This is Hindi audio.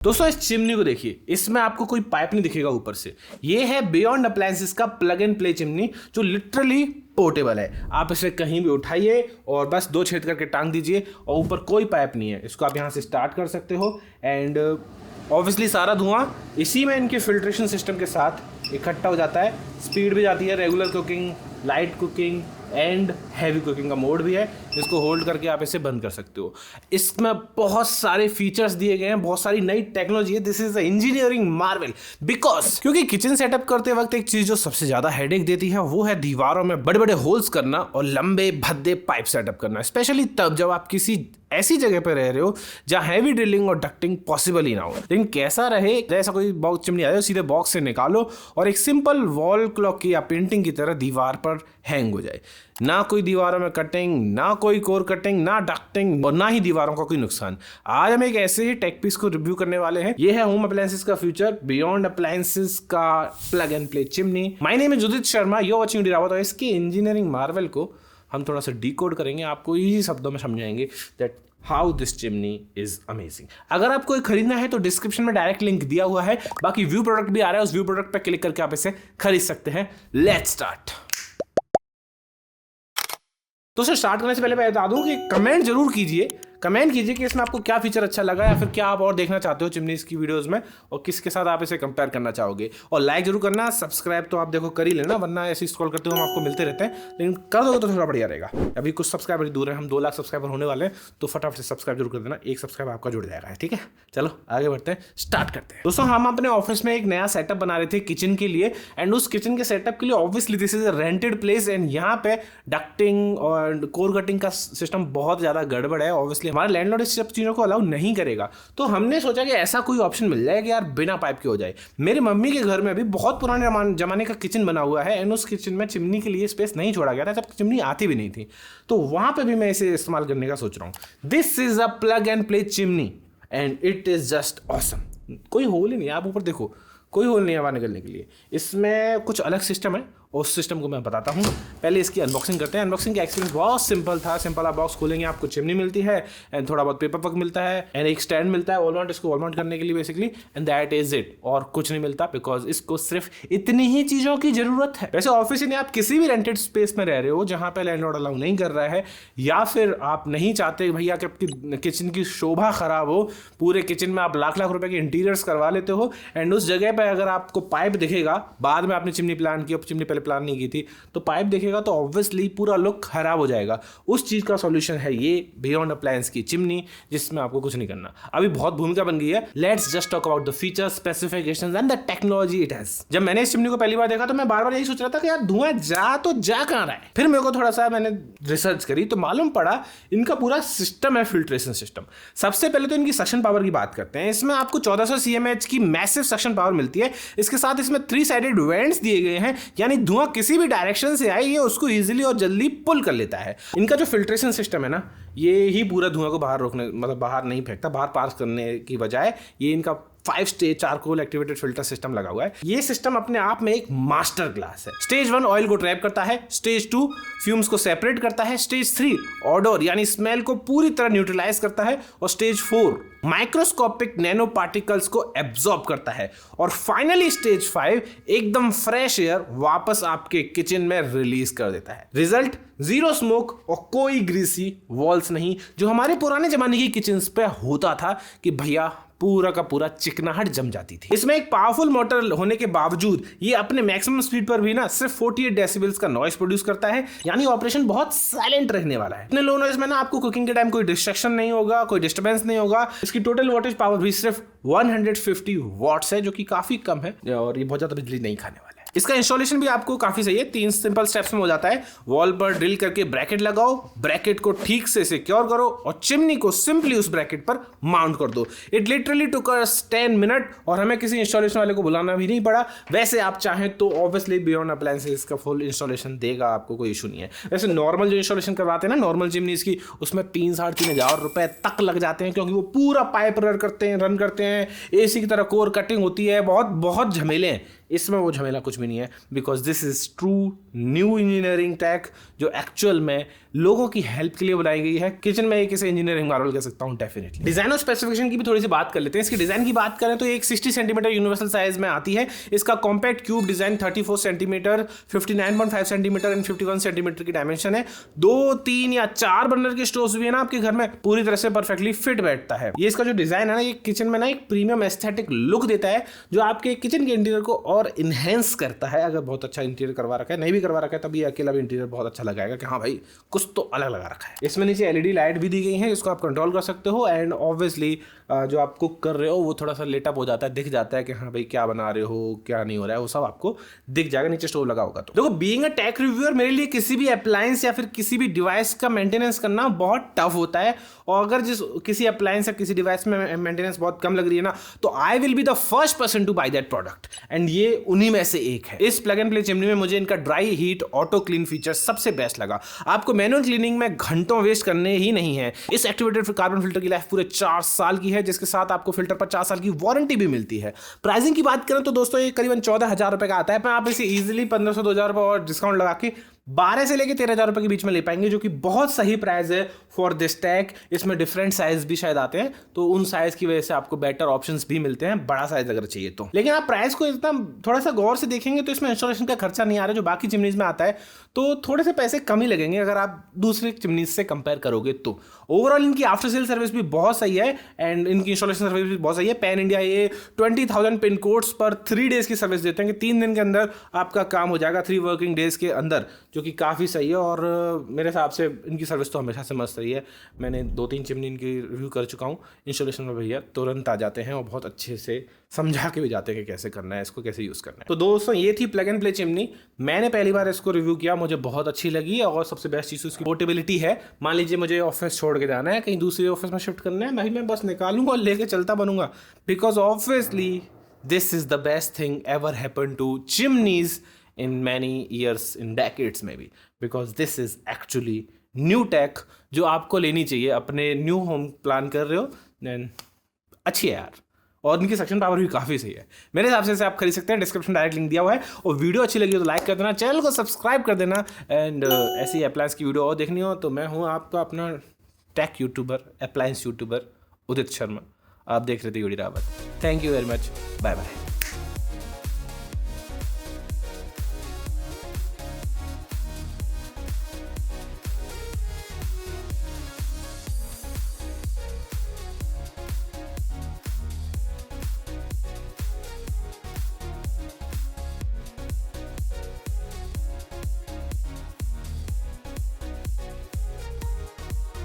दोस्तों इस चिमनी को देखिए, इसमें आपको कोई पाइप नहीं दिखेगा ऊपर से। ये है बियॉन्ड अप्लायंसेस का प्लग एंड प्ले चिमनी जो लिटरली पोर्टेबल है। आप इसे कहीं भी उठाइए और बस 2 छेद करके टांग दीजिए और ऊपर कोई पाइप नहीं है। इसको आप यहाँ से स्टार्ट कर सकते हो एंड ऑब्वियसली सारा धुआं इसी में इनके फिल्ट्रेशन सिस्टम के साथ इकट्ठा हो जाता है। स्पीड भी जाती है, regular cooking, light cooking and heavy cooking का मोड भी है। इसको होल्ड करके आप इसे बंद कर सकते हो। इसमें बहुत सारे फीचर्स दिए गए हैं, बहुत सारी नई टेक्नोलॉजी है। This is a engineering Marvel because क्योंकि किचन सेटअप करते वक्त एक चीज जो सबसे ज्यादा हेडेक देती है वो है दीवारों में बड़े बड़े होल्स करना और लंबे भद्दे पाइप सेटअप करना, स्पेशली तब जब आप किसी ऐसी जगह पर रह रहे हो जहां हैवी ड्रिलिंग और डक्टिंग पॉसिबल ही ना हो। लेकिन कैसा रहे, जैसा कोई बॉक्स चिमनी आए सीधे बॉक्स से निकालो और एक सिंपल वॉल क्लॉक की या पेंटिंग की तरह दीवार पर हैंग हो जाए। ना कोई दीवारों में कटिंग, ना कोई कोर कटिंग, ना डक्टिंग और ना ही दीवारों का कोई नुकसान। आज हम एक ऐसे ही टेक पीस को रिव्यू करने वाले हैं। ये है होम अप्लायंसेस का फ्यूचर, बियॉन्ड अप्लायंसेस का plug and play chimney. My name is Udit Sharma, you are watching डिरावत। और इसके इंजीनियरिंग मार्वल को हम थोड़ा सा डिकोड करेंगे, आपको इजी शब्दों में समझाएंगे that how this chimney is amazing. अगर आपको खरीदना है तो डिस्क्रिप्शन में डायरेक्ट लिंक दिया हुआ है, बाकी व्यू प्रोडक्ट भी आ रहा है, उस व्यू प्रोडक्ट पर क्लिक करके आप इसे खरीद सकते हैं। Let's start. दोस्तों स्टार्ट करने से पहले मैं बता दूं कि कमेंट जरूर कीजिए कि इसमें आपको क्या फीचर अच्छा लगा या फिर क्या आप और देखना चाहते हो चिमनीज की वीडियोस में और किसके साथ आप इसे कंपेयर करना चाहोगे। और लाइक जरूर करना, सब्सक्राइब तो आप देखो कर ही लेना, वरना ऐसे स्क्रॉल करते हो हम आपको मिलते रहते हैं, लेकिन कर दोगे तो थोड़ा बढ़िया रहेगा। अभी कुछ सब्सक्राइबर दूर है, हम 2 लाख सब्सक्राइबर होने वाले हैं, तो फटाफट से सब्सक्राइब जरूर कर देना। 1 सब्सक्राइब आपका जुड़ जाएगा, ठीक है। चलो आगे बढ़ते हैं, स्टार्ट करते हैं। दोस्तों हम अपने ऑफिस में एक नया सेटअप बना रहे थे किचन के लिए एंड उस किचन के सेटअप के लिए obviously this is a rented place and यहाँ पे डक्टिंग और कोर कटिंग का सिस्टम बहुत ज्यादा गड़बड़ है। ऑब्वियसली हमारा लैंडलॉर्ड इस सब चीजों को अलाउ नहीं करेगा, तो हमने सोचा कि ऐसा कोई ऑप्शन मिल जाए कि यार बिना पाइप के हो जाए। मेरी मम्मी के घर में भी बहुत पुराने जमाने का किचन बना हुआ है एंड उस किचन में चिमनी के लिए स्पेस नहीं छोड़ा गया था, जब चिमनी आती भी नहीं थी, तो वहां पे भी मैं इसे इस्तेमाल करने का सोच रहा हूं। This is a plug and play chimney and it is just awesome. कोई होल ही नहीं है, आप ऊपर देखो कोई होल नहीं है बाहर निकलने के लिए। इसमें कुछ अलग सिस्टम है, उस सिस्टम को मैं बताता हूँ। पहले इसकी अनबॉक्सिंग करते हैं। अनबॉक्सिंग का एक्सपीरियंस बहुत सिंपल था। सिंपल आप बॉक्स खोलेंगे, आपको चिमनी मिलती है एंड थोड़ा बहुत पेपर वर्क मिलता है एंड एक स्टैंड मिलता है वॉल, इसको वॉल माउंट करने के लिए basically, and that is it. और कुछ नहीं मिलता बिकॉज इसको सिर्फ इतनी ही चीज़ों की जरूरत है। वैसे ऑफिस में आप किसी भी रेंटेड स्पेस में रह रहे हो जहाँ पे लैंडलॉर्ड अलाउ नहीं कर रहा है, या फिर आप नहीं चाहते भैया कि आपकी किचन की शोभा खराब हो, पूरे किचन में आप लाख लाख रुपए के इंटीरियर्स करवा लेते हो एंड उस जगह पर अगर आपको पाइप दिखेगा, बाद में आपने चिमनी प्लान की, चिमनी पहले प्लान नहीं की थी, तो पाइप देखेगा तो ऑब्वियसली पूरा लुक खराब हो जाएगा। उस चीज का सॉल्यूशन है ये बियॉन्ड अप्लायंस की चिमनी, जिसमें आपको कुछ नहीं करना। अभी बहुत भूमिका बन गई है। Let's just talk about the features, specifications and the technology it has. जब मैंने इस चिमनी को पहली बार देखा तो मैं बार बार यही सोच रहा था कि यार धुआं जा कहां रहा है। फिर मेरे को थोड़ा सा मैंने रिसर्च करी तो मालूम पड़ा इनका पूरा सिस्टम है, फिल्ट्रेशन सिस्टम। सबसे पहले तो इनकी सक्शन पावर की बात करते हैं। इसमें आपको 1400 CMH की मैसिव सक्शन पावर मिलती है। इसके साथ इसमें 3 साइडेड वेंट्स दिए गए हैं, यानी धुआं किसी भी डायरेक्शन से आए ये उसको इजीली और जल्दी पुल कर लेता है। इनका जो फिल्ट्रेशन सिस्टम है ना, ये ही पूरा धुआं को बाहर रोकने, मतलब बाहर नहीं फेंकता, बाहर पास करने की बजाय ये इनका 5 stage charcoal activated filter system लगा हुआ है। ये सिस्टम अपने आप में एक मास्टर क्लास है। स्टेज 1 ऑयल को ट्रैप करता है, स्टेज 2 फ्यूम्स को सेपरेट करता है, स्टेज 3 ऑडोर यानी स्मेल को पूरी तरह न्यूट्रलाइज करता है और स्टेज 4 माइक्रोस्कोपिक नैनो पार्टिकल्स को एब्जॉर्ब करता है और फाइनली स्टेज 5 एकदम फ्रेश एयर वापस आपके किचन में रिलीज कर देता है। रिजल्ट 0 स्मोक और कोई ग्रीसी वॉल्स नहीं, जो हमारे पुराने जमाने की किचन्स पे होता था कि भैया पूरा का पूरा चिकनाहट जम जाती थी। इसमें एक पावरफुल मोटर होने के बावजूद ये अपने मैक्सिमम स्पीड पर भी ना सिर्फ 48 डेसिबल्स का नॉइस प्रोड्यूस करता है, यानी ऑपरेशन बहुत साइलेंट रहने वाला है। इतने लो नॉइस में ना आपको कुकिंग के टाइम कोई डिस्ट्रैक्शन नहीं होगा, कोई डिस्टर्बेंस नहीं होगा। इसकी टोटल वोल्टेज पावर भी सिर्फ 150 वॉट्स है, जो कि काफी कम है और ये बहुत ज्यादा बिजली नहीं खाने वाला है। इसका इंस्टॉलेशन भी आपको काफी सही है, 3 सिंपल स्टेप्स में हो जाता है। वॉल पर ड्रिल करके ब्रैकेट लगाओ, ब्रैकेट को ठीक से सिक्योर करो और चिमनी को सिंपली उस ब्रैकेट पर माउंट कर दो। It literally took us 10 minute और हमें किसी इंस्टॉलेशन वाले को बुलाना भी नहीं पड़ा। वैसे आप चाहें तो ऑब्वियसली बियॉन्ड अप्लायंसेस का फुल इंस्टॉलेशन देगा, आपको कोई इशू नहीं है। वैसे नॉर्मल जो इंस्टॉलेशन करवाते हैं ना नॉर्मल चिमनीज की, उसमें 3-3,500 रुपए तक लग जाते हैं, क्योंकि वो पूरा पाइप रन करते हैं, AC की तरह कोर कटिंग होती है, बहुत झमेले हैं। इसमें वो झमेला कुछ भी नहीं है, because this is true new engineering tech जो एक्चुअल में लोगों की हेल्प के लिए बनाई गई है। किचन में एक इसे इंजीनियरिंग मार्वल कह सकता हूँ डेफिनेटली। डिजाइन और स्पेसिफिकेशन की भी थोड़ी सी बात कर लेते हैं। इसकी डिजाइन की बात करें तो एक 60 सेंटीमीटर यूनिवर्सल साइज में आती है। इसका compact cube design 34 centimetre, 59.5 centimetre and 51 centimetre की डायमेंशन है। 2, 3 या 4 बर्नर के स्टोव्स भी है ना आपके घर में पूरी तरह से परफेक्टली फिट बैठता है। ये इसका जो डिजाइन है ना, ये किचन में ना एक प्रीमियम एस्थेटिक लुक देता है जो आपके किचन के इंटीरियर को और इनहेंस करता है। अगर बहुत अच्छा इंटीरियर करवा रखा है, नहीं भी करवा रखा है, तब ये अकेला भी इंटीरियर बहुत अच्छा लगाएगा कि हाँ भाई कुछ तो अलग लगा रखा है। इसमें नीचे एलईडी लाइट भी दी गई है, इसको आप कंट्रोल कर सकते हो। एंड ऑब्वियसली जो आप कुक कर रहे हो वो थोड़ा सा लेटअप हो जाता है, दिख जाता है कि हाँ भाई क्या बना रहे हो, क्या नहीं हो रहा है, वो सब आपको दिख जाएगा नीचे स्टोव लगा होगा तो। देखो, बीइंग अ टेक रिव्यूअर मेरे लिए किसी भी अप्लायंस या फिर किसी भी डिवाइस का मेंटेनेंस करना बहुत टफ होता है। और अगर जिस किसी अप्लायंस या किसी डिवाइस में मेंटेनेंस बहुत कम लग रही है ना, तो I will be the first person to buy that product, and ये उन्हीं में से एक है। इस प्लग एंड प्ले चिमनी में मुझे इनका dry heat auto clean feature सबसे बेस्ट लगा। आपको मैनुअल क्लीनिंग में घंटों वेस्ट करने ही नहीं है। इस एक्टिवेटेड कार्बन फिल्टर की लाइफ पूरे 4 साल की है, जिसके साथ आपको फिल्टर पर 4 साल की वारंटी भी मिलती है। प्राइसिंग की बात करें तो दोस्तों ये करीबन 14,000 रुपए का आता है, पर आप इसे इजीली 1500-2000 रुपए और डिस्काउंट लगा के 12 से लेके 13,000 रुपए के बीच में ले पाएंगे, जो कि बहुत सही प्राइस है फॉर दिस टेक। इसमें डिफरेंट साइज भी शायद आते हैं, तो उन साइज की वजह से आपको बेटर ऑप्शंस भी मिलते हैं, बड़ा साइज अगर चाहिए तो। लेकिन आप प्राइस को इतना थोड़ा सा गौर से देखेंगे तो इसमें इंस्टॉलेशन का खर्चा नहीं आ रहा जो बाकी चिमनीज में आता है, तो थोड़े से पैसे कम ही लगेंगे अगर आप दूसरे चिमनीज से कंपेयर करोगे तो। ओवरऑल इनकी आफ्टर सेल सर्विस भी बहुत सही है एंड इनकी इंस्टॉलेशन सर्विस भी बहुत सही है। पैन इंडिया ये 20,000 पिन कोड्स पर 3 डेज की सर्विस देते हैं कि 3 दिन के अंदर आपका काम हो जाएगा, 3 वर्किंग डेज के अंदर, जो कि काफ़ी सही है। और मेरे हिसाब से इनकी सर्विस तो हमेशा से मस्त रही है। मैंने 2-3 चिमनी इनकी रिव्यू कर चुका हूँ। इंस्टॉलेशन में भैया तुरंत आ जाते हैं और बहुत अच्छे से समझा के भी जाते हैं कि कैसे करना है, इसको कैसे यूज़ करना है। तो दोस्तों ये थी प्लग एंड प्ले चिमनी। मैंने पहली बार इसको रिव्यू किया, मुझे बहुत अच्छी लगी। और सबसे बेस्ट चीज़ उसकी पोर्टेबिलिटी है। मान लीजिए मुझे ऑफिस छोड़ के जाना है, कहीं दूसरे ऑफिस में शिफ्ट करना है, भाई मैं बस निकालूंगा और लेके चलता बनूंगा, because obviously this is the best thing ever happen to chimneys in many years, in decades maybe, because this is actually new tech जो आपको लेनी चाहिए अपने न्यू होम प्लान कर रहे हो, देन अच्छी है यार। और इनकी सक्शन पावर भी काफ़ी सही है मेरे हिसाब से। आप खरीद सकते हैं, डिस्क्रिप्शन डायरेक्ट लिंक दिया हुआ है। और वीडियो अच्छी लगी हो तो लाइक कर देना, चैनल को सब्सक्राइब कर देना। एंड ऐसी अप्लायंस की वीडियो और देखनी हो तो मैं हूँ आपका अपना tech YouTuber, appliance YouTuber Udit Sharma. आप देख रहे थे UD Rawat. Thank you very much, bye bye.